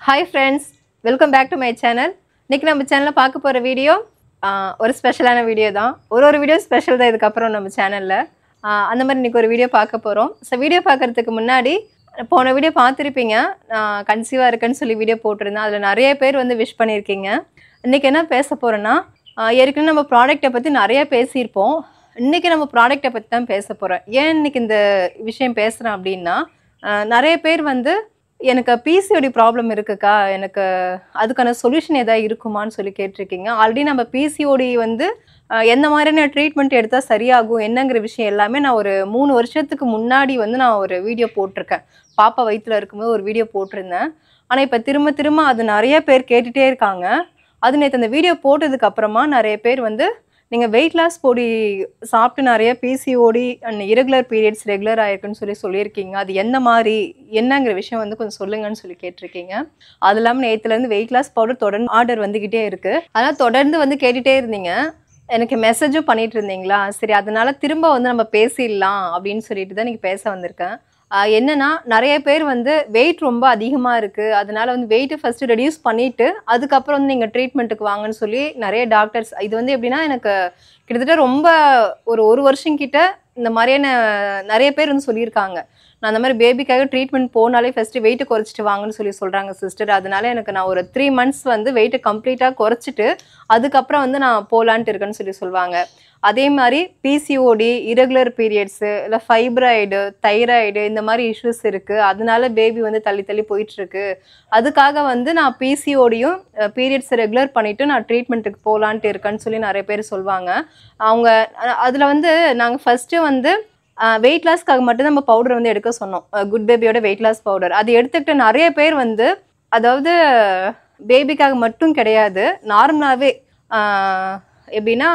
Hi friends, welcome back to my channel. இன்னைக்கு நம்ம சேனல்ல பார்க்க போற வீடியோ ஒரு ஸ்பெஷலான வீடியோ தான். ஒரு வீடியோ ஸ்பெஷல் தான் இதுக்கு அப்புறம் நம்ம சேனல்ல. அந்த மாதிரி இன்னைக்கு ஒரு வீடியோ பார்க்க போறோம். சோ வீடியோ பார்க்கிறதுக்கு முன்னாடி போன வீடியோ பார்த்திருப்பீங்க. நான் கன்சீவா இருக்கேன்னு சொல்லி வீடியோ போட்டுருந்தேன். அதுல நிறைய பேர் வந்து விஷ் பண்ணிருக்கீங்க. இன்னைக்கு என்ன பேச போறேன்னா ஏற்கனவே நம்ம ப்ராடக்ட்டை பத்தி நிறைய பேசியிருப்போம். இன்னைக்கு நம்ம ப்ராடக்ட்டை பத்தி தான் பேச போறோம். ஏன் இன்னைக்கு இந்த விஷயம் பேசுறேன் அப்படின்னா நிறைய பேர் வந்து எனக்கு பிசிஓடி ப்ராப்ளம் இருக்குக்கா, எனக்கு அதுக்கான சொல்யூஷன் ஏதாவது இருக்குமான்னு சொல்லி கேட்டிருக்கீங்க. ஆல்ரெடி நம்ம பிசிஓடி வந்து எந்த மாதிரியான ட்ரீட்மெண்ட் எடுத்தால் சரியாகும் என்னங்கிற விஷயம் எல்லாமே நான் ஒரு 3 வருஷத்துக்கு முன்னாடி வந்து நான் ஒரு வீடியோ போட்டிருக்கேன். பாப்பா வயிற்றுல இருக்கும்போது ஒரு வீடியோ போட்டிருந்தேன். ஆனால் இப்போ திரும்ப அது நிறைய பேர் கேட்டுகிட்டே இருக்காங்க. அது நேற்று அந்த வீடியோ போட்டதுக்கு அப்புறமா நிறைய பேர் வந்து நீங்கள் வெயிட் லாஸ் பொடி சாப்பிட்டு நிறைய PCOD and irregular periods regular ஆயிருக்குன்னு சொல்லியிருக்கீங்க. அது எந்த மாதிரி என்னங்கிற விஷயம் வந்து கொஞ்சம் சொல்லுங்கன்னு சொல்லி கேட்டிருக்கீங்க. அது இல்லாமல் நேற்றுலேருந்து வெயிட் லாஸ் பவுடர் தொடர்ந்து ஆர்டர் வந்துக்கிட்டே இருக்குது. அதனால் தொடர்ந்து வந்து கேட்டுகிட்டே இருந்தீங்க. எனக்கு மெசேஜும் பண்ணிட்டு இருந்தீங்களா, சரி அதனால திரும்ப வந்து நம்ம பேசிடலாம் அப்படின்னு சொல்லிட்டு தான் இன்னைக்கு பேச வந்திருக்கேன். என்னன்னா நிறைய பேர் வந்து வெயிட் ரொம்ப அதிகமாக இருக்குது, அதனால வந்து வெயிட்டை ஃபஸ்ட்டு ரெடியூஸ் பண்ணிவிட்டு அதுக்கப்புறம் வந்து நீங்கள் ட்ரீட்மெண்ட்டுக்கு வாங்கன்னு சொல்லி நிறைய டாக்டர்ஸ் இது வந்து எப்படின்னா எனக்கு கிட்டத்தட்ட ரொம்ப ஒரு வருஷம் கிட்ட இந்த மாதிரியான நிறைய பேர் வந்து சொல்லியிருக்காங்க. நான் அந்த மாதிரி பேபிக்காக ட்ரீட்மெண்ட் போனாலே ஃபஸ்ட்டு வெயிட்டை குறைச்சிட்டு வாங்கன்னு சொல்கிறாங்க சிஸ்டர். அதனால எனக்கு நான் ஒரு 3 மந்த்ஸ் வந்து வெயிட்டை கம்ப்ளீட்டாக குறைச்சிட்டு அதுக்கப்புறம் வந்து நான் போகலான்ட்டு இருக்கேன்னு சொல்லுவாங்க. அதே மாதிரி பிசிஓடி, இரகுலர் பீரியட்ஸு, இல்லை ஃபைப்ராய்டு, தைராய்டு இந்த மாதிரி இஷ்யூஸ் இருக்குது. அதனால பேபி வந்து தள்ளி போயிட்டுருக்கு. அதுக்காக வந்து நான் பிசிஓடியும் பீரியட்ஸ் ரெகுலர் பண்ணிவிட்டு நான் ட்ரீட்மெண்ட்டுக்கு போகலான்ட்டு இருக்கேன்னு சொல்லி நிறைய பேர் சொல்லுவாங்க. அவங்க அதில் வந்து நாங்கள் ஃபஸ்ட்டு வந்து வெயிட் லாஸ்க்காக மட்டும் நம்ம பவுடர் வந்து எடுக்க சொன்னோம். குட் பேபியோட வெயிட் லாஸ் பவுடர் அது எடுத்துக்கிட்டு நிறைய பேர் வந்து அதாவது பேபிக்காக மட்டும் கிடையாது, நார்மலாகவே எப்படின்னா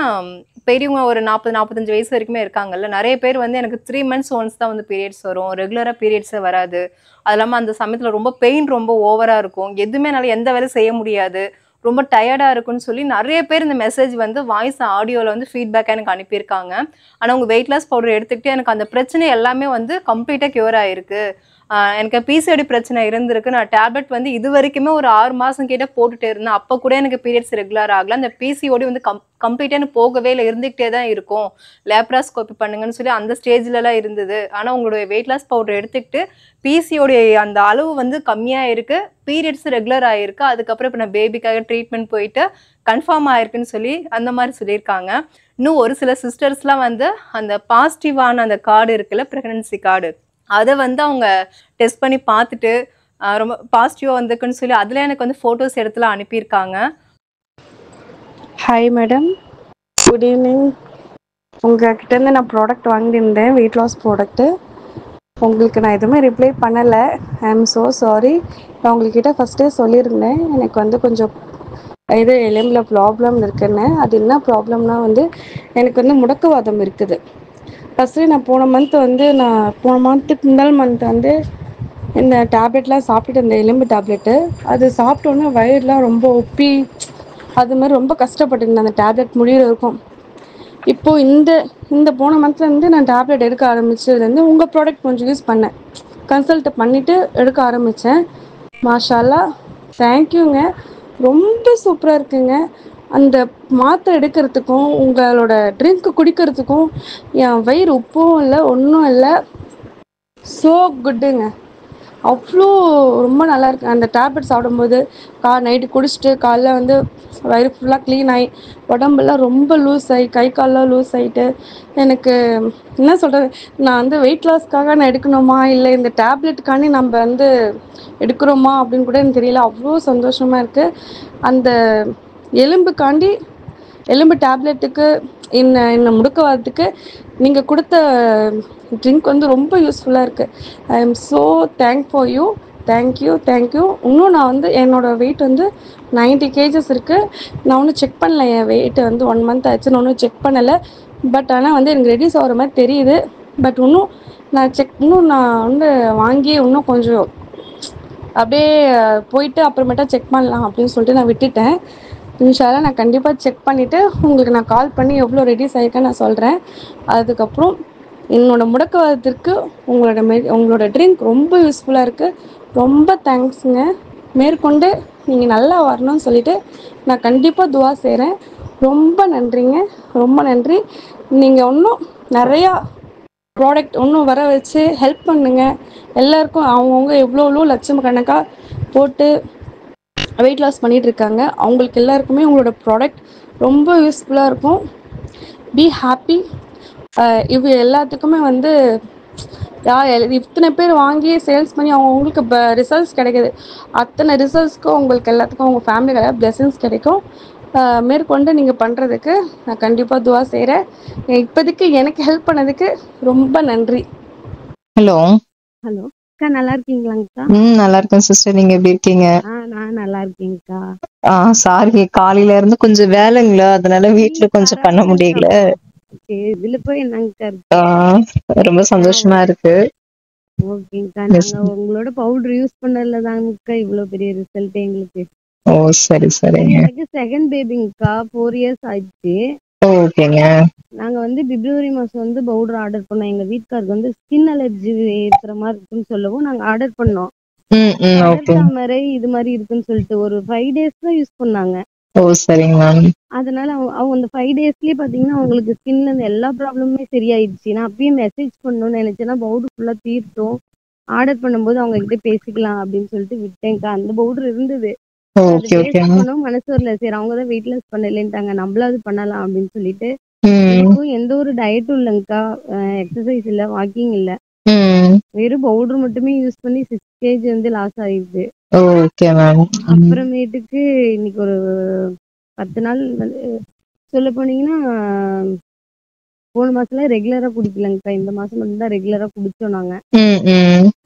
பெரியவங்க ஒரு 40-45 வயசு வரைக்குமே இருக்காங்கல்ல, நிறைய பேர் வந்து எனக்கு 3 மந்த்ஸ் ஒன்ஸ் தான் வந்து பீரியட்ஸ் வரும், ரெகுலராக பீரியட்ஸே வராது. அது இல்லாமல் அந்த சமயத்தில் ரொம்ப பெயின் ரொம்ப ஓவராக இருக்கும், எதுவுமே என்னால் எந்த வேலையும் செய்ய முடியாது, ரொம்ப டயர்டாக இருக்குன்னு சொல்லி நிறைய பேர் இந்த மெசேஜ் வந்து வாய்ஸ் ஆடியோவில் வந்து ஃபீட்பேக்காக எனக்கு அனுப்பியிருக்காங்க. ஆனால் உங்கள் வெயிட் லாஸ் பவுடர் எடுத்துக்கிட்டு எனக்கு அந்த பிரச்சனை எல்லாமே வந்து கம்ப்ளீட்டாக க்யூர் ஆகிருக்கு. எனக்கு பிசிஓடி பிரச்சனை இருந்திருக்கு. நான் டேப்லெட் வந்து இது வரைக்குமே ஒரு 6 மாதம் கிட்ட போட்டுகிட்டே இருந்தேன். அப்போ கூட எனக்கு பீரியட்ஸ் ரெகுலர் ஆகலை. அந்த பிசிஓடி வந்து கம்ப்ளீட்டாக எனக்கு போகவே இல்லை, இருந்துக்கிட்டே தான் இருக்கும். லேப்ராஸ்கோபி பண்ணுங்கன்னு சொல்லி அந்த ஸ்டேஜ்லலாம் இருந்தது. ஆனால் உங்களுடைய வெயிட் லாஸ் பவுடர் எடுத்துக்கிட்டு பிசிஓடி அந்த அளவு வந்து கம்மியாக இருக்குது, பீரியட்ஸ் ரெகுலர் ஆகிருக்கு. அதுக்கப்புறம் இப்போ நான் பேபிக்காக ட்ரீட்மெண்ட் போயிட்டு கன்ஃபார்ம் ஆயிருக்குன்னு சொல்லி அந்த மாதிரி சொல்லியிருக்காங்க. இன்னும் ஒரு சில சிஸ்டர்ஸ்லாம் வந்து அந்த பாசிட்டிவான அந்த கார்டு இருக்குல்ல, ப்ரெக்னன்சி கார்டு, அதை வந்து அவங்க டெஸ்ட் பண்ணி பார்த்துட்டு ரொம்ப பாசிட்டிவாக வந்திருக்குன்னு சொல்லி அதில் எனக்கு வந்து ஃபோட்டோஸ் எடுத்துலாம் அனுப்பியிருக்காங்க. Hi madam, good evening. உங்கள்கிட்டேருந்து நான் ப்ராடக்ட் வாங்கியிருந்தேன், வெயிட் லாஸ் ப்ராடக்ட்டு. உங்களுக்கு நான் எதுவுமே ரிப்ளை பண்ணலை, ஐ ஆம் ஸோ சாரி. நான் உங்கள்கிட்ட ஃபஸ்ட்டே சொல்லியிருந்தேன் எனக்கு வந்து கொஞ்சம் இது எலும்பில் ப்ராப்ளம் இருக்குன்னு. அது என்ன ப்ராப்ளம்னா வந்து எனக்கு வந்து முடக்குவாதம் இருக்குது. ஃபஸ்ட்டு நான் போன மந்த்துக்கு முதல் மந்த் வந்து இந்த டேப்லெட்லாம் சாப்பிட்டுட்டு இருந்தேன், எலும்பு டேப்லெட்டு. அது சாப்பிட்டோன்னே வயிறுலாம் ரொம்ப ஒப்பி அது மாதிரி ரொம்ப கஷ்டப்பட்டுருந்தேன் அந்த டேப்லெட் முடிகிற இருக்கும். இப்போது இந்த போன மந்த்லேருந்து நான் டேப்லெட் எடுக்க ஆரம்பித்ததுலேருந்து உங்கள் ப்ராடக்ட் கொஞ்சம் யூஸ் பண்ணேன், கன்சல்ட் பண்ணிவிட்டு எடுக்க ஆரம்பித்தேன். மாஷால்லா, தேங்க்யூங்க, ரொம்ப சூப்பராக இருக்குங்க. அந்த மாத்திரை எடுக்கிறதுக்கும் உங்களோட ட்ரிங்க் குடிக்கிறதுக்கும் என் வயிறு உப்பும் இல்லை ஒன்றும் இல்லை, ஸோ குட்டுங்க. அவ்வளோ ரொம்ப நல்லாயிருக்கு. அந்த டேப்லெட் சாப்பிடும்போது நைட்டு குடிச்சிட்டு காலைல வந்து வயிறு ஃபுல்லாக க்ளீன் ஆகி உடம்பெல்லாம் ரொம்ப லூஸ் ஆகி கை காலெலாம் லூஸ் ஆகிட்டு எனக்கு என்ன சொல்கிறது, நான் வந்து வெயிட் லாஸ்க்காக நான் எடுக்கணுமா இல்லை இந்த டேப்லெட்டுக்காண்டி நம்ம வந்து எடுக்கிறோமா அப்படின்னு கூட எனக்கு தெரியல. அவ்வளோ சந்தோஷமாக இருக்குது. அந்த எலும்பு டேப்லெட்டுக்கு என்ன முடக்குவாதத்துக்கு நீங்கள் கொடுத்த ட்ரிங்க் வந்து ரொம்ப யூஸ்ஃபுல்லாக இருக்குது. I am so thank for you, thank you. இன்னும் நான் வந்து என்னோடய வெயிட் வந்து 90 கேஜஸ் இருக்குது. நான் ஒன்றும் செக் பண்ணல, என் வெயிட் வந்து 1 மந்த் ஆச்சு, நான் ஒன்றும் செக் பண்ணலை. பட் ஆனால் வந்து எனக்கு ரெடியூஸ் ஆகிற மாதிரி தெரியுது. பட் இன்னும் நான் வந்து வாங்கி இன்னும் கொஞ்சம் அப்படியே போயிட்டு அப்புறமேட்டா செக் பண்ணலாம் அப்படின்னு சொல்லிட்டு நான் விட்டுட்டேன். இன்ஷால்லா நான் கண்டிப்பாக செக் பண்ணிவிட்டு உங்களுக்கு நான் கால் பண்ணி எவ்வளோ ரெடியூஸ் ஆகிருக்கேன்னு நான் சொல்கிறேன். அதுக்கப்புறம் என்னோடய முடக்குவாதத்திற்கு உங்களோட ட்ரிங்க் ரொம்ப யூஸ்ஃபுல்லாக இருக்குது. ரொம்ப தேங்க்ஸுங்க. மேற்கொண்டு நீங்கள் நல்லா வரணும்னு சொல்லிட்டு நான் கண்டிப்பாக துவா செய்கிறேன். ரொம்ப நன்றிங்க, ரொம்ப நன்றி. நீங்கள் இன்னும் நிறையா ப்ராடக்ட் இன்னும் வர வச்சு ஹெல்ப் பண்ணுங்க. எல்லாருக்கும் அவங்கவுங்க எவ்வளோ லட்சம் கணக்காக போட்டு வெயிட் லாஸ் பண்ணிகிட்டு இருக்காங்க. அவங்களுக்கு எல்லாருக்குமே உங்களோட ப்ராடக்ட் ரொம்ப யூஸ்ஃபுல்லாக இருக்கும். Be happy. இது எல்லாத்துக்குமே வந்து இத்தனை பேர் வாங்கி சேல்ஸ் பண்ணி அவங்களுக்கு ரிசல்ட்ஸ் கிடைக்குது. அத்தனை ரிசல்ட்ஸ்க்கும் உங்களுக்கு எல்லாத்துக்கும் உங்கள் ஃபேமிலிக்கு பிளெஸிங்ஸ் கிடைக்கும். மேற்கொண்டு நீங்கள் பண்ணுறதுக்கு நான் கண்டிப்பாக துவா செய்கிறேன். இப்போதைக்கு எனக்கு ஹெல்ப் பண்ணதுக்கு ரொம்ப நன்றி. ஹலோ ஹலோ அக்கா, நல்லா இருக்கீங்களாங்கக்கா? நல்லா இருக்கேன் சிஸ்டர். நீங்க எப்படி இருக்கீங்க? நான் நல்லா இருக்கேங்கக்கா. சாரி, காலையில இருந்து கொஞ்சம் வேலைங்களா, அதனால வீட்ல கொஞ்சம் பண்ண முடியல. இதுல போய் என்னங்கக்கா இருக்கு? ரொம்ப சந்தோஷமா இருக்கு. ஓகேங்கக்கா, நாங்க உங்களோட பவுடர் யூஸ் பண்ணல தாங்கக்கா இவ்வளவு பெரிய ரிசல்ட் எங்களுக்கு. ஓ சரி சரிங்க. எனக்கு செகண்ட் பேபிங்கக்கா, 4 years ஆயிடுச்சு. ஓகேங்க. நாங்க வந்து பிப்ரவரி மாசம் வந்து பவுடர் ஆர்டர் பண்ணோம். எங்க வீட்டுக்காருக்கு வந்து ஸ்கின் அலர்ஜி இருக்கிற மாதிரி இருக்குன்னு சொல்லவும் நாங்க ஆர்டர் பண்ணோம். தாமரை இது மாதிரி இருக்குன்னு சொல்லிட்டு ஒரு 5 days தான் யூஸ் பண்ணாங்க. ஓ சரிங்க மேம். அதனால அவங்க அந்த 5 daysலயே பாத்தீங்கன்னா அவங்களுக்கு ஸ்கின்ல இருந்து எல்லா ப்ராப்ளமுமே சரியாயிடுச்சு. நான் அப்பயே மெசேஜ் பண்ணணும்னு நினைச்சேன்னா பவுடர் ஃபுல்லா தீர்த்தோம். ஆர்டர் பண்ணும்போது அவங்க கிட்ட பேசிக்கலாம் அப்படின்னு சொல்லிட்டு விட்டேன்க்கா. அந்த பவுடர் இருந்தது. அது வேஸ்ட் பண்ணவும் மனசு வரல. சரி, அவங்கதான் வெயிட் லாஸ் பண்ணலன்ட்டாங்க, நம்மளாவது பண்ணலாம் அப்படின்னு சொல்லிட்டு. எனக்கும் எந்த ஒரு டயட்டும் இல்லைங்கக்கா, எக்ஸசைஸ் இல்ல, வாக்கிங் இல்ல, வெறும் பவுடர் மட்டுமே யூஸ் பண்ணி 6 kg வந்து லாஸ் ஆயிடுது. அப்புறமேட்டுக்கு இன்னைக்கு ஒரு 10 நாள் வந்து சொல்ல போனீங்கன்னா போன மாசம்ல ரெகுலரா குடிக்கலங்கக்கா. இந்த மாசம் மட்டும் தான் ரெகுலரா குடிச்சோம். நாங்க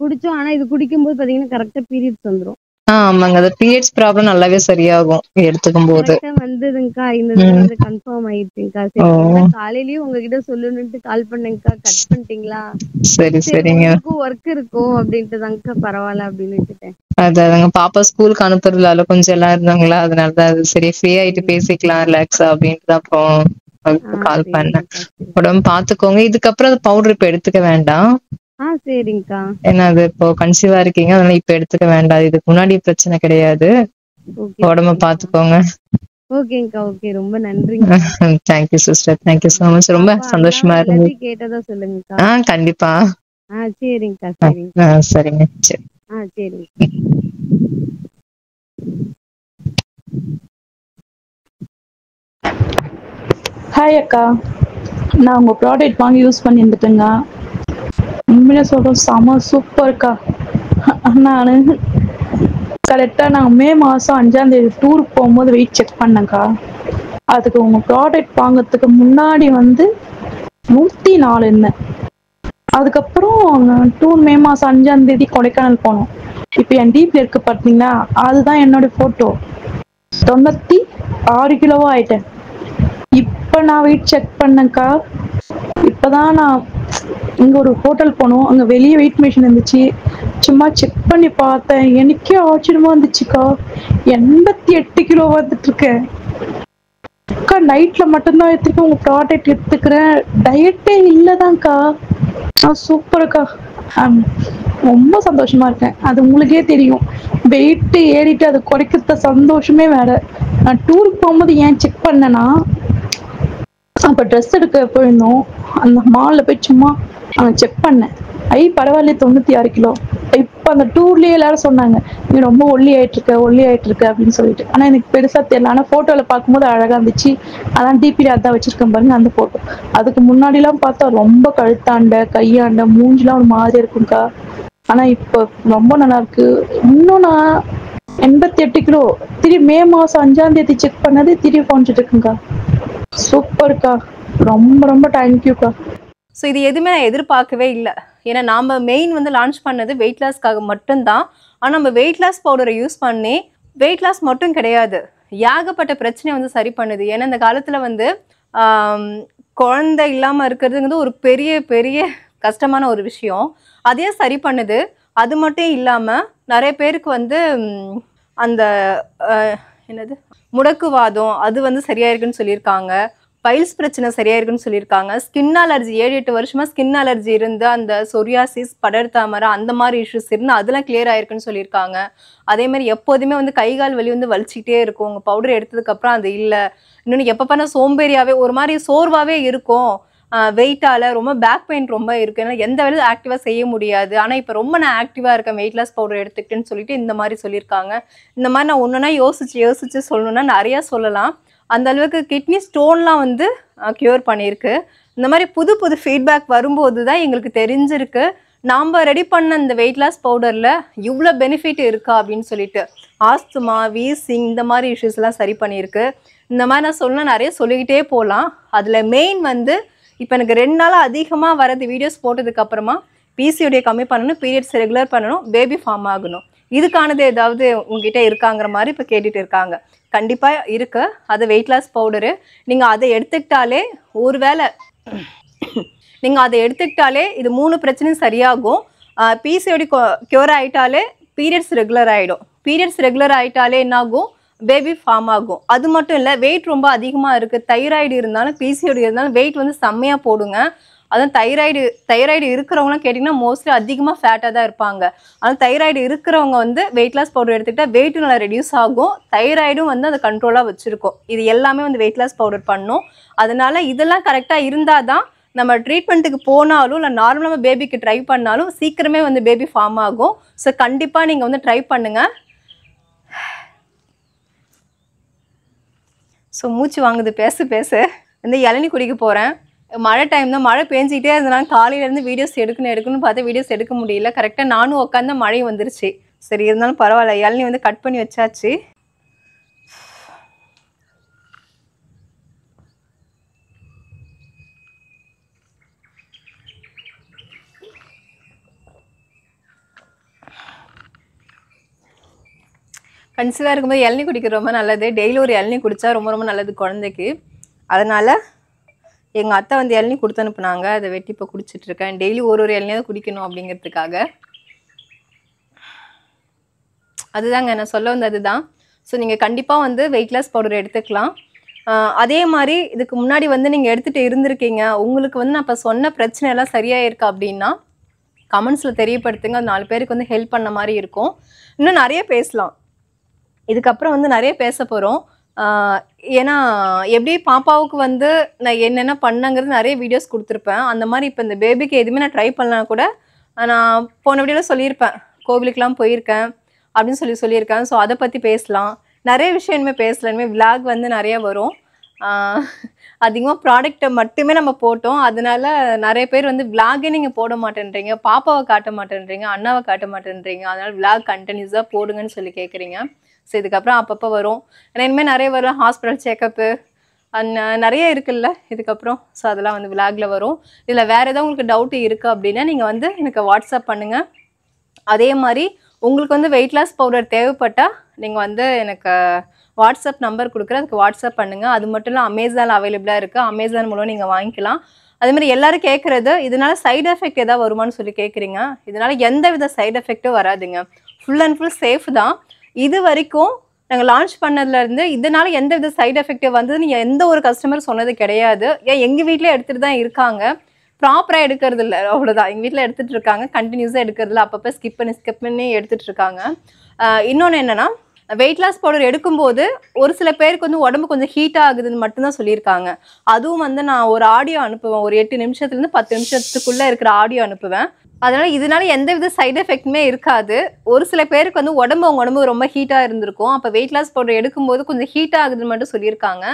குடிச்சோம். ஆனா இது குடிக்கும்போது பாத்தீங்கன்னா கரெக்டா பீரியட்ஸ் வந்துரும். ஆமாங்க, அந்த பீரியட்ஸ் ப்ராப்ளம் நல்லாவே சரியாகும் எடுத்துக்கும் போது. வந்ததுங்கக்கா. இந்த கன்ஃபார்ம் ஆயிடுச்சுங்கக்கா. சரி, காலையிலயும் உங்ககிட்ட சொல்லணும்னு கால் பண்ணேங்கக்கா. கட் பண்ணிட்டீங்களா? சரி சரிங்க. ஒர்க் இருக்கும் அப்படின்ட்டு தாங்கக்கா பரவாயில்ல அப்படின்னு விட்டுட்டேன். அதாங்க, பாப்பா ஸ்கூலுக்கு அனுப்புறதுல கொஞ்சம் எல்லாம் இருந்தாங்களா, அதனாலதான் அது சரி ஃப்ரீ ஆயிட்டு பேசிக்கலாம் ரிலாக்ஸா அப்படின்ட்டு தான் அப்புறம் கால் பண்ணேன். உடம்பு பாத்துக்கோங்க. இதுக்கப்புறம் அந்த பவுடர் இப்ப எடுத்துக்க வேண்டாம். சரிங்கக்கா. ஏன்னா அது இப்போ கன்சீவா இருக்கீங்க, அதனால இப்ப எடுத்துக்க வேண்டாம். இதுக்கு முன்னாடி பிரச்சனை கிடையாது. உடம்ப பாத்துக்கோங்க. ஓகேங்கக்கா. ஓகே, ரொம்ப நன்றிங்க. Thank you sister, thank you so much. ரொம்ப சந்தோஷமா இருந்தது. கேட்டதா சொல்லுங்கக்கா. கண்டிப்பா. சரிங்கக்கா. சரிங்க. சரிங்க. சரி. சரிங்க. ஹாய் அக்கா, நான் உங்கள் ப்ராடக்ட் வாங்கி யூஸ் பண்ணியிருந்துட்டுங்க. உண்மையிலே சொல்கிறேன், செம சூப்பர்க்கா. நான் கரெக்டாக நாங்கள் மே மாதம் 5ஆம் தேதி டூருக்கு போகும்போது வெயிட் செக் பண்ணேங்க்கா. அதுக்கு உங்கள் ப்ராடக்ட் வாங்கிறதுக்கு முன்னாடி வந்து 104 இருந்தேன். அதுக்கப்புறம் மே மாதம் 5ஆம் தேதி கொடைக்கானல் போனோம். இப்போ என் டிபியில் இருக்கு பார்த்தீங்கன்னா, அதுதான் என்னோட ஃபோட்டோ. 96 கிலோவா ஆயிட்டேன். இப்போ நான் வெயிட் செக் பண்ணேங்க்கா. இப்போதான் நான் இங்கே ஒரு ஹோட்டல் போனோம், அங்கே வெளியே வெயிட் மிஷின் இருந்துச்சு, சும்மா செக் பண்ணி பார்த்தேன். எனக்கே ஆச்சரியமா இருந்துச்சுக்கா. 88 கிலோ வந்துட்டு இருக்கேன் அக்கா. நைட்ல மட்டும்தான் எடுத்துக்க உங்க ப்ராடக்ட் எடுத்துக்கிறேன், டயட்டே இல்லதான்க்கா. சூப்பர்க்கா. ரொம்ப சந்தோஷமா இருக்கேன். அது உங்களுக்கே தெரியும், வெயிட் ஏறிட்டு அது குறைக்கிறத சந்தோஷமே வேற. நான் டூருக்கு போகும்போது ஏன் செக் பண்ணேன்னா, அப்போ ட்ரெஸ் எடுக்க போயிருந்தோம், அந்த மாலில் போய் சும்மா செக் பண்ணேன். பரவாயில்ல, 96 கிலோ. இப்போ அந்த டூர்லேயே எல்லாரும் சொன்னாங்க, நீ ரொம்ப ஒல்லி ஆயிட்டு இருக்க அப்படின்னு சொல்லிட்டு. ஆனால் எனக்கு பெருசாக தெரியல. ஆனால் ஃபோட்டோவில் பார்க்கும்போது அழகாக இருந்துச்சு. அதான் டிபியில் அதான் வச்சிருக்கேன் பாருங்க, அந்த ஃபோட்டோ. அதுக்கு முன்னாடிலாம் பார்த்தா ரொம்ப கழுத்தாண்ட கையாண்ட மூஞ்சிலாம் ஒரு மாதிரி இருக்கும்க்கா. ஆனால் இப்போ ரொம்ப நல்லா இருக்கு. இன்னும் நான் 88 கிலோ மே மாதம் 5ஆம் தேதி செக் பண்ணது குறைஞ்சிட்டு இருக்குங்கக்கா. சூப்பர்க்கா, ரொம்ப ரொம்ப தேங்க்யூக்கா. ஸோ இது எதுவுமே நான் எதிர்பார்க்கவே இல்லை. ஏன்னா நாம் மெயின் வந்து லான்ச் பண்ணது வெயிட் லாஸ்க்காக மட்டும்தான். ஆனால் நம்ம வெயிட் லாஸ் பவுடரை யூஸ் பண்ணி வெயிட் லாஸ் மட்டும் கிடையாது, ஏகப்பட்ட பிரச்சனையை வந்து சரி பண்ணுது. ஏன்னா இந்த காலத்தில் வந்து குழந்தை இல்லாமல் இருக்கிறதுங்கிறது ஒரு பெரிய பெரிய கஷ்டமான ஒரு விஷயம். அதே சரி பண்ணுது. அது மட்டும் இல்லாமல் நிறைய பேருக்கு வந்து அந்த என்னது முடக்குவாதம் அது வந்து சரியா இருக்குன்னு சொல்லியிருக்காங்க. பைல்ஸ் பிரச்சனை சரியா இருக்குன்னு சொல்லியிருக்காங்க. ஸ்கின் அலர்ஜி 7-8 வருஷமா ஸ்கின் அலர்ஜி இருந்து அந்த சொரியாசிஸ், படர்தாமரை அந்த மாதிரி இஷ்யூஸ் இருந்து அதெல்லாம் கிளியர் ஆயிருக்குன்னு சொல்லியிருக்காங்க. அதே மாதிரி எப்போதுமே வந்து கை கால் வலி வந்து வலிச்சுக்கிட்டே இருக்கும். உங்க பவுடர் எடுத்ததுக்கு அப்புறம் அது இல்ல. இன்னொன்னு எப்ப பண்ண சோம்பேறியாவே ஒரு மாதிரி சோர்வாவே இருக்கும். வெயிட்டால ரொம்ப பேக் பெயின் ரொம்ப இருக்கு. ஏன்னா எந்த வேலையும் ஆக்டிவா செய்ய முடியாது. ஆனா இப்ப ரொம்ப நான் ஆக்டிவா இருக்கேன் வெயிட் லாஸ் பவுடர் எடுத்துக்கிட்டேன்னு சொல்லிட்டு இந்த மாதிரி சொல்லியிருக்காங்க. இந்த மாதிரி நான் ஒன்னொன்னா யோசிச்சு சொல்லணும்னா நிறைய சொல்லலாம். அந்த அளவுக்கு கிட்னி ஸ்டோன்லாம் வந்து கியூர் பண்ணியிருக்கு. இந்த மாதிரி புது புது ஃபீட்பேக் வரும்போது தான் எங்களுக்கு தெரிஞ்சிருக்கு நாம் ரெடி பண்ண இந்த வெயிட் லாஸ் பவுடரில் இவ்வளோ பெனிஃபிட் இருக்கா அப்படின்னு சொல்லிட்டு. ஆஸ்துமா, வீசிங் இந்த மாதிரி இஷ்யூஸ்லாம் சரி பண்ணியிருக்கு. இந்த மாதிரி நான் சொல்லணும் நிறைய சொல்லிக்கிட்டே போகலாம். அதில் மெயின் வந்து இப்போ எனக்கு 2 நாளாக அதிகமாக வரது வீடியோஸ் போட்டதுக்கப்புறமா பிசிஓடியை கம்மி பண்ணணும், பீரியட்ஸ் ரெகுலர் பண்ணணும், பேபி ஃபார்ம் ஆகணும். இதுக்கானது ஏதாவது உங்ககிட்ட இருக்காங்கிற மாதிரி இப்போ கேட்டுட்டு இருக்காங்க. கண்டிப்பாக இருக்கு. அது வெயிட் லாஸ் பவுடரு. நீங்கள் அதை எடுத்துக்கிட்டாலே ஒருவேளை நீங்கள் அதை எடுத்துக்கிட்டாலே இது 3 பிரச்சனையும் சரியாகும். பிசிஓடி க்யூர் ஆகிட்டாலே பீரியட்ஸ் ரெகுலர் ஆகிடும். பீரியட்ஸ் ரெகுலர் ஆகிட்டாலே என்னாகும், பேபி ஃபார்ம் ஆகும். அது மட்டும் இல்லை, வெயிட் ரொம்ப அதிகமாக இருக்குது. தைராய்டு இருந்தாலும் பிசிஓடி இருந்தாலும் வெயிட் வந்து செம்மையாக போடுங்க. அதுவும் தைராய்டு இருக்கிறவங்களாம் கேட்டிங்கன்னா மோஸ்ட்லி அதிகமாக ஃபேட்டாக தான் இருப்பாங்க. ஆனால் தைராய்டு இருக்கிறவங்க வந்து வெயிட் லாஸ் பவுடர் எடுத்துக்கிட்டால் வெயிட் நல்லா ரெடியூஸ் ஆகும். தைராய்டும் வந்து அதை கண்ட்ரோலாக வச்சுருக்கோம். இது எல்லாமே வந்து வெயிட் லாஸ் பவுடர் பண்ணும். அதனால இதெல்லாம் கரெக்டாக இருந்தால் தான் நம்ம ட்ரீட்மெண்ட்டுக்கு போனாலும் இல்லை நார்மலாக பேபிக்கு ட்ரை பண்ணாலும் சீக்கிரமே வந்து பேபி ஃபார்ம் ஆகும். ஸோ கண்டிப்பாக நீங்கள் வந்து ட்ரை பண்ணுங்கள். ஸோ மூச்சு வாங்குது பேச வந்து இளநீ குடிக்க போகிறேன். மழை டைம் தான், மழை பேஞ்சிக்கிட்டே இருந்தனால காலையிலேருந்து வீடியோஸ் எடுக்கணும்னு பார்த்து வீடியோஸ் எடுக்க முடியல. கரெக்டாக நானும் உட்காந்து மழை வந்துருச்சு. சரி இருந்தாலும் பரவாயில்ல, இளநீ வந்து கட் பண்ணி வச்சாச்சு. கன்சீவாக இருக்கும்போது இளநீ குடிக்கிறது ரொம்ப நல்லது. டெய்லி ஒரு இளநீ குடித்தா ரொம்ப ரொம்ப நல்லது குழந்தைக்கு. அதனால் எங்கள் அத்தை வந்து இளநீ கொடுத்து அனுப்புனாங்க. அதை வெட்டி இப்போ குடிச்சிட்ருக்கேன். டெய்லி ஒரு இளநியாக குடிக்கணும் அப்படிங்கிறதுக்காக. அதுதாங்க நான் சொல்ல வந்தது தான். ஸோ நீங்கள் கண்டிப்பாக வந்து வெயிட் லாஸ் பவுடர் எடுத்துக்கலாம். அதே மாதிரி இதுக்கு முன்னாடி வந்து நீங்கள் எடுத்துகிட்டு இருந்திருக்கீங்க, உங்களுக்கு வந்து நான் இப்போ சொன்ன பிரச்சனை எல்லாம் சரியாக இருக்கா அப்படின்னா கமெண்ட்ஸில் தெரியப்படுத்துங்க. அது 4 பேருக்கு வந்து ஹெல்ப் பண்ண மாதிரி இருக்கும். இன்னும் நிறைய பேசலாம். இதுக்கப்புறம் வந்து நிறைய பேச போகிறோம். ஏன்னா எப்படி பாப்பாவுக்கு வந்து நான் என்னென்ன பண்ணங்கிறது நிறைய வீடியோஸ் கொடுத்துருப்பேன். அந்த மாதிரி இப்போ இந்த பேபிக்கு எதுவுமே நான் ட்ரை பண்ணலாம் கூட நான் போன வீடியோவில் சொல்லியிருப்பேன். கோவிலுக்கெலாம் போயிருக்கேன் அப்படின்னு சொல்லியிருக்கேன். ஸோ அதை பற்றி பேசலாம். நிறைய விஷயம் இனிமேல் பேசலாம். இனிமேல் விளாக் வந்து நிறைய வரும். அதிகமாக ப்ராடக்டை மட்டுமே நம்ம போட்டோம். அதனால நிறைய பேர் வந்து விளாகே நீங்கள் போட மாட்டேன்றீங்க, பாப்பாவை காட்ட மாட்டேன்றீங்க, அண்ணாவை காட்ட மாட்டேன்றீங்க. அதனால் விளாக் கண்டினியூஸாக போடுங்கன்னு சொல்லி கேட்குறீங்க. ஸோ இதுக்கப்புறம் அப்பப்போ வரும். ஏன்னா இனிமேல் நிறைய வரும். ஹாஸ்பிட்டல் செக்கப்பு நிறைய இருக்குல்ல இதுக்கப்புறம். ஸோ அதெல்லாம் வந்து விளாகில் வரும். இதில் வேறு ஏதாவது உங்களுக்கு டவுட்டு இருக்குது அப்படின்னா நீங்கள் வந்து எனக்கு வாட்ஸ்அப் பண்ணுங்கள். அதே மாதிரி உங்களுக்கு வந்து வெயிட் லாஸ் பவுடர் தேவைப்பட்டால் நீங்கள் வந்து எனக்கு வாட்ஸ்அப் நம்பர் கொடுக்குறேன், அதுக்கு வாட்ஸ்அப் பண்ணுங்கள். அது மட்டும் இல்லை அமேசானில் அவைலபிளாக இருக்குது. அமேசான் மூலம் நீங்கள் வாங்கிக்கலாம். அதேமாதிரி எல்லோரும் கேட்குறது இதனால் சைடு எஃபெக்ட் எதாவது வருமானு சொல்லி கேட்குறீங்க. இதனால் எந்த வித சைடு எஃபெக்ட்டும் வராதுங்க. ஃபுல் அண்ட் ஃபுல் சேஃப் தான். இது வரைக்கும் நாங்கள் லான்ச் பண்ணதுலேருந்து இதனால் எந்த வித சைடு எஃபெக்ட் வந்ததுன்னு எந்த ஒரு கஸ்டமர் சொன்னது கிடையாது. ஏன் எங்கள் வீட்டில் எடுத்துகிட்டு தான் இருக்காங்க, ப்ராப்பராக எடுக்கிறது இல்லை, அவ்வளோதான். எங்கள் வீட்டில் எடுத்துகிட்டு இருக்காங்க, கண்டினியூஸாக எடுக்கிறதுல அப்பப்போ ஸ்கிப் பண்ணி எடுத்துகிட்டு இருக்காங்க. இன்னொன்று என்னென்னா, வெயிட் லாஸ் பவுடர் எடுக்கும்போது ஒரு சில பேருக்கு வந்து உடம்பு கொஞ்சம் ஹீட் ஆகுதுன்னு மட்டும்தான் சொல்லியிருக்காங்க. அதுவும் வந்து நான் ஒரு ஆடியோ அனுப்புவேன், ஒரு 8 நிமிஷத்துலேருந்து 10 நிமிஷத்துக்குள்ளே இருக்கிற ஆடியோ அனுப்புவேன். அதனால் இதனால எந்த வித சைடு எஃபெக்ட்டுமே இருக்காது. ஒரு சில பேருக்கு வந்து அவங்க உடம்பு ரொம்ப ஹீட்டாக இருந்திருக்கும். அப்போ வெயிட் லாஸ் பவுடர் எடுக்கும்போது கொஞ்சம் ஹீட் ஆகுதுன்னு மட்டும் சொல்லியிருக்காங்க.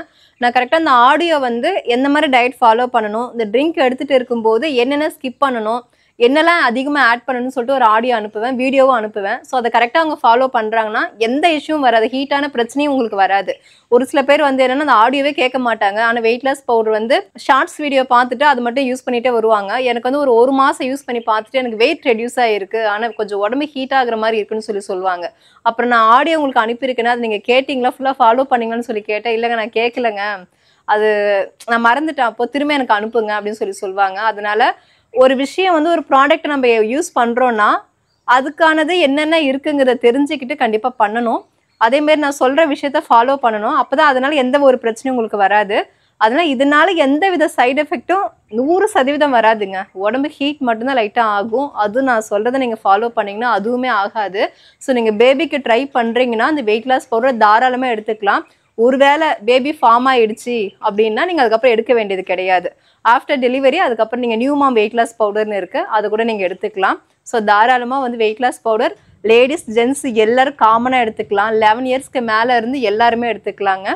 நான் கரெக்டாக அந்த ஆடியோ வந்து எந்த மாதிரி டயட் ஃபாலோ பண்ணணும், இந்த ட்ரிங்க் எடுத்துகிட்டு இருக்கும்போது என்னென்ன ஸ்கிப் பண்ணணும், என்னெல்லாம் அதிகமாக ஆட் பண்ணணும்னு சொல்லிட்டு ஒரு ஆடியோ அனுப்புவேன், வீடியோவும் அனுப்புவேன். ஸோ அதை கரெக்டாக அவங்க ஃபாலோ பண்ணுறாங்கன்னா எந்த இஷ்யூவும் வராது, ஹீட்டான பிரச்சனையும் உங்களுக்கு வராது. ஒரு சில பேர் வந்து என்னென்னா அந்த ஆடியோவே கேட்க மாட்டாங்க. ஆனால் வெயிட் லாஸ் பவுடர் வந்து ஷார்ட்ஸ் வீடியோ பார்த்துட்டு அது மட்டும் யூஸ் பண்ணிகிட்டே வருவாங்க. எனக்கு வந்து ஒரு மாதம் யூஸ் பண்ணி பார்த்துட்டு எனக்கு வெயிட் ரெடியூஸ் ஆகிருக்கு, ஆனால் கொஞ்சம் உடம்பு ஹீட் ஆகுற மாதிரி இருக்குன்னு சொல்லுவாங்க. அப்புறம் நான் ஆடியோ உங்களுக்கு அனுப்பியிருக்கேன்னா அது நீங்கள் கேட்டிங்களா, ஃபுல்லாக ஃபாலோ பண்ணிங்களான்னு சொல்லி கேட்டேன். இல்லைங்க நான் கேட்கலங்க, அது நான் மறந்துட்டேன், அப்போ திரும்ப எனக்கு அனுப்புங்க அப்படின்னு சொல்லுவாங்க. அதனால ஒரு விஷயம் வந்து ஒரு ப்ராடக்ட் நம்ம யூஸ் பண்ணுறோன்னா அதுக்கானது என்னென்ன இருக்குங்கிறத தெரிஞ்சுக்கிட்டு கண்டிப்பாக பண்ணணும். அதேமாரி நான் சொல்கிற விஷயத்த ஃபாலோ பண்ணணும். அப்போ தான் அதனால் எந்த ஒரு பிரச்சனையும் உங்களுக்கு வராது. அதனால இதனால எந்த வித சைடு எஃபெக்டும் 100% வராதுங்க. உடம்பு ஹீட் மட்டும்தான் லைட்டாக ஆகும். அதுவும் நான் சொல்கிறத நீங்கள் ஃபாலோ பண்ணிங்கன்னா அதுவுமே ஆகாது. ஸோ நீங்கள் பேபிக்கு ட்ரை பண்ணுறீங்கன்னா அந்த வெயிட் லாஸ் பவுடர் தாராளமாக எடுத்துக்கலாம். ஒருவேளை பேபி ஃபார்ம் ஆகிடுச்சு அப்படின்னா நீங்கள் அதுக்கப்புறம் எடுக்க வேண்டியது கிடையாது. ஆஃப்டர் டெலிவரி அதுக்கப்புறம் நீங்கள் நியூ மாம் வெயிட் லாஸ் பவுடர்னு இருக்குது, அதை கூட நீங்கள் எடுத்துக்கலாம். ஸோ தாராளமாக வந்து weight loss powder ladies gents எல்லாரும் காமனாக எடுத்துக்கலாம். 11 இயர்ஸ்க்கு மேலே இருந்து எல்லாருமே எடுத்துக்கலாங்க.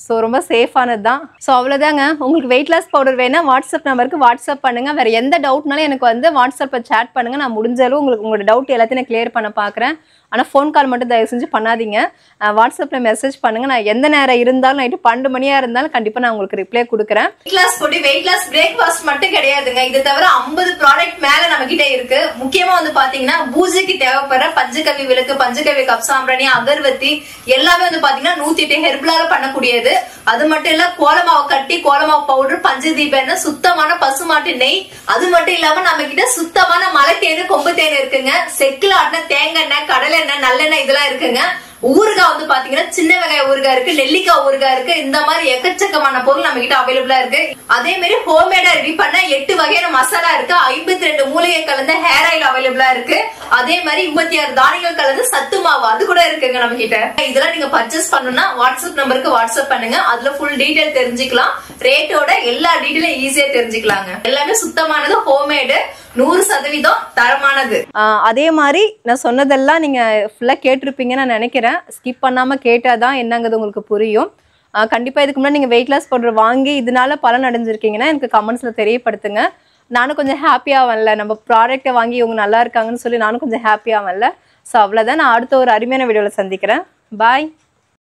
ஸோ ரொம்ப சேஃபானது தான். ஸோ அவ்வளோதாங்க. உங்களுக்கு வெயிட் லாஸ் பவுடர் வேணால் வாட்ஸ்அப் நம்பருக்கு வாட்ஸ்அப் பண்ணுங்கள். வேறு எந்த டவுட்னாலும் எனக்கு வந்து வாட்ஸ்அப்பில் சேட் பண்ணுங்கள். நான் முடிஞ்சாலும் உங்களோட டவுட் எல்லாத்தையும் நான் கிளியர் பண்ண பார்க்குறேன். ஆனால் ஃபோன் கால் மட்டும் தயவு செஞ்சு பண்ணாதீங்க. வாட்ஸ்அப்பில் மெசேஜ் பண்ணுங்கள். நான் எந்த நேரம் இருந்தாலும் நைட்டு 12 மணியாக இருந்தாலும் கண்டிப்பாக நான் உங்களுக்கு ரிப்ளை கொடுக்குறேன். வெயிட் லாஸ் போட்டு வெயிட் லாஸ் பிரேக்ஃபாஸ்ட் மட்டும் கிடையாதுங்க. இது தவிர 50 ப்ராடக்ட் மேலே நம்ம கிட்ட இருக்கு. முக்கியமாக வந்து பார்த்தீங்கன்னா பூஜைக்கு தேவைப்படுற பஞ்சகவி விளக்கு, பஞ்சகவி கப் சாம்பிராணி, அகர்வத்தி எல்லாமே வந்து பார்த்தீங்கன்னா 108 ஹெர்பலால பண்ணக்கூடியது. அது மட்டும் இல்ல கோலமாவு கட்டி, கோலமாவு பவுடர், பஞ்சதீப எண்ணெய், சுத்தமான பசுமாட்டு நெய், அது மட்டும் இல்லாம நம்ம கிட்ட சுத்தமான மலை தேனு, கொம்பு தேனு இருக்குங்க. செக்குல ஆட்டின தேங்காய் எண்ணெய், கடலை எண்ணெய், நல்லெண்ணெய் இதெல்லாம் இருக்குங்க. ஊறுகாய் வந்து பாத்தீங்கன்னா சின்ன வெங்காய ஊறுகாய் இருக்கு, நெல்லிக்காய் ஊறுகாய் இருக்கு. இந்த மாதிரி எக்கச்சக்கமான பொருள் நம்ம கிட்ட அவைலபிளா இருக்கு. அதே மாதிரி ஹோம்மேடா ரெடி பண்ண 8 வகையான மசாலா இருக்கு. 52 மூலிகை கலந்த ஹேர் ஆயில் அவைலபிளா இருக்கு. அதே மாதிரி 26 தானியங்கள் கலந்து சத்து மாவு அது கூட இருக்குங்க நம்ம கிட்ட. இதெல்லாம் நீங்க பர்ச்சேஸ் பண்ணணும்னா வாட்ஸ்அப் நம்பருக்கு வாட்ஸ்அப் பண்ணுங்க. அதுல ஃபுல் டீடைல் தெரிஞ்சுக்கலாம். ரேட்டோட எல்லா டீடைலும் ஈஸியா தெரிஞ்சுக்கலாங்க. எல்லாமே சுத்தமானது, ஹோம்மேடு, 100% தரமானது. அதே மாதிரி நான் சொன்னதெல்லாம் நீங்க ஃபுல்லா கேட்டிருப்பீங்கன்னு நான் நினைக்கிறேன். ஸ்கிப் பண்ணாம கேட்டாதான் என்னங்கிறது உங்களுக்கு புரியும். கண்டிப்பா இதுக்கு முன்னாடி நீங்க வெயிட் லாஸ் பவுடர் வாங்கி இதனால பலன் அடைஞ்சிருக்கீங்கன்னா எனக்கு கமெண்ட்ஸ்ல தெரியப்படுத்துங்க. நானும் கொஞ்சம் ஹாப்பியா வரல, நம்ம ப்ராடக்ட்டை வாங்கி இவங்க நல்லா இருக்காங்கன்னு சொல்லி நானும் கொஞ்சம் ஹாப்பியா வரல. ஸோ அவ்வளோதான். நான் அடுத்த ஒரு அருமையான வீடியோவில் சந்திக்கிறேன். பாய்.